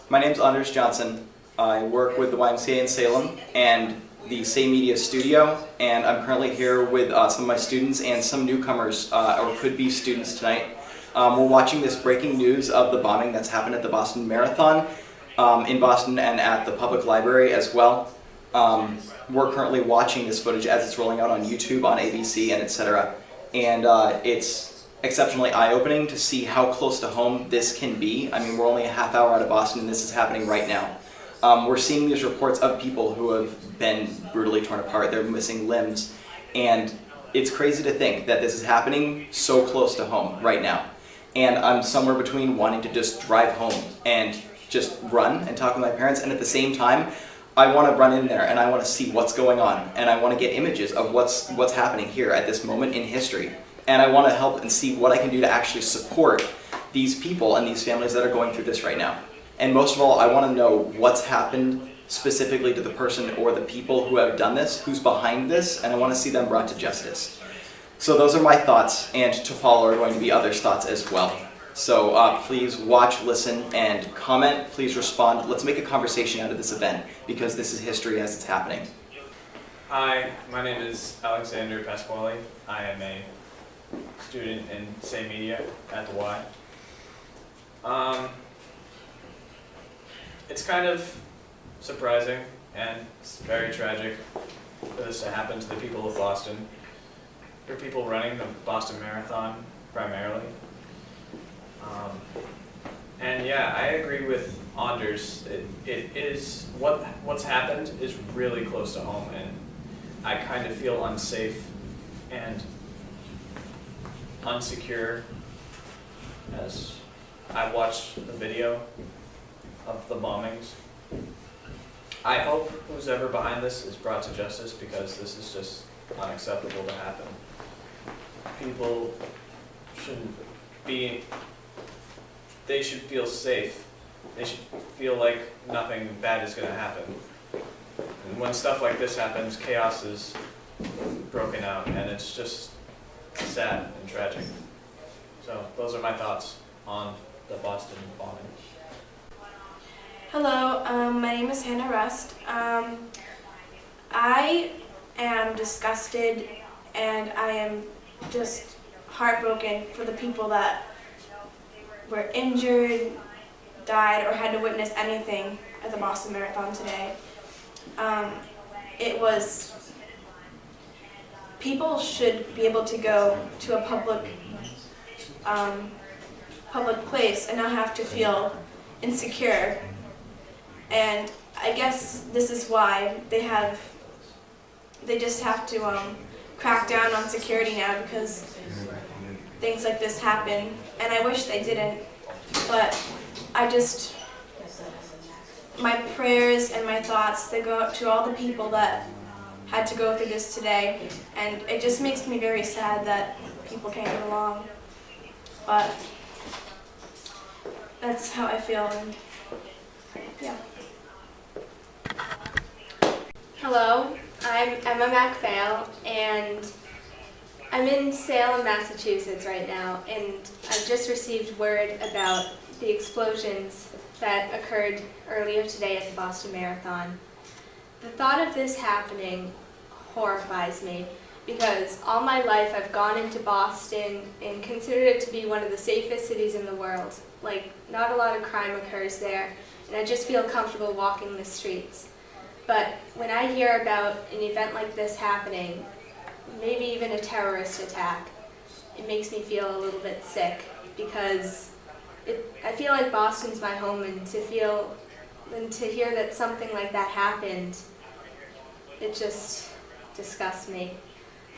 My name's Anders Johnson. I work with the YMCA in Salem and the Say Media Studio, and I'm currently here with some of my students and some newcomers, or could-be students tonight. We're watching this breaking news of the bombing that's happened at the Boston Marathon in Boston and at the public library as well. We're currently watching this footage as it's rolling out on YouTube, on ABC, and etc. And it's exceptionally eye-opening to see how close to home this can be. I mean, we're only a half hour out of Boston and this is happening right now. We're seeing these reports of people who have been brutally torn apart. They're missing limbs. And it's crazy to think that this is happening so close to home right now. And I'm somewhere between wanting to just drive home and just run and talk with my parents, and at the same time, I want to run in there and I want to see what's going on, and I want to get images of what's happening here at this moment in history. And I want to help and see what I can do to actually support these people and these families that are going through this right now. And most of all, I want to know what's happened specifically to the person or the people who have done this, who's behind this, and I want to see them brought to justice. So those are my thoughts, and to follow are going to be others' thoughts as well. So please watch, listen, and comment. Please respond. Let's make a conversation out of this event, because this is history as it's happening. Hi, my name is Alexander Pasquali. I am a student in Say Media at the Y. It's kind of surprising and it's very tragic for this to happen to the people of Boston, for people running the Boston Marathon primarily. And yeah, I agree with Anders. It is what's happened is really close to home, and I kind of feel unsafe and unsecure as I watch the video of the bombings. I hope who's ever behind this is brought to justice, because this is just unacceptable to happen. People shouldn't be, they should feel safe. They should feel like nothing bad is going to happen. And when stuff like this happens, chaos is broken out, and it's just sad and tragic. So those are my thoughts on the Boston bombing. Hello, my name is Hannah Rust. I am disgusted and I am just heartbroken for the people that were injured, died, or had to witness anything at the Boston Marathon today. People should be able to go to a public place and not have to feel insecure. And I guess this is why they just have to crack down on security now, because things like this happen. And I wish they didn't, but my prayers and my thoughts, they go out to all the people that had to go through this today. And it just makes me very sad that people can't get along. But that's how I feel, and yeah. Hello, I'm Emma MacPhail, and I'm in Salem, Massachusetts right now, and I've just received word about the explosions that occurred earlier today at the Boston Marathon. The thought of this happening horrifies me, because all my life I've gone into Boston and considered it to be one of the safest cities in the world. Like, not a lot of crime occurs there, and I just feel comfortable walking the streets. But when I hear about an event like this happening, maybe even a terrorist attack, it makes me feel a little bit sick, because I feel like Boston's my home, and to hear that something like that happened, it just disgusts me.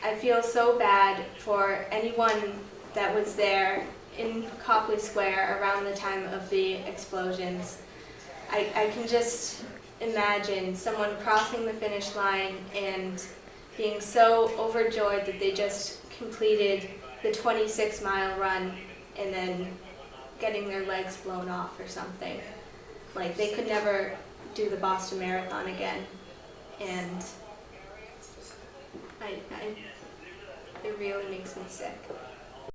I feel so bad for anyone that was there in Copley Square around the time of the explosions. I can just imagine someone crossing the finish line and being so overjoyed that they just completed the 26-mile run and then getting their legs blown off or something. Like, they could never do the Boston Marathon again. And it really makes me sick.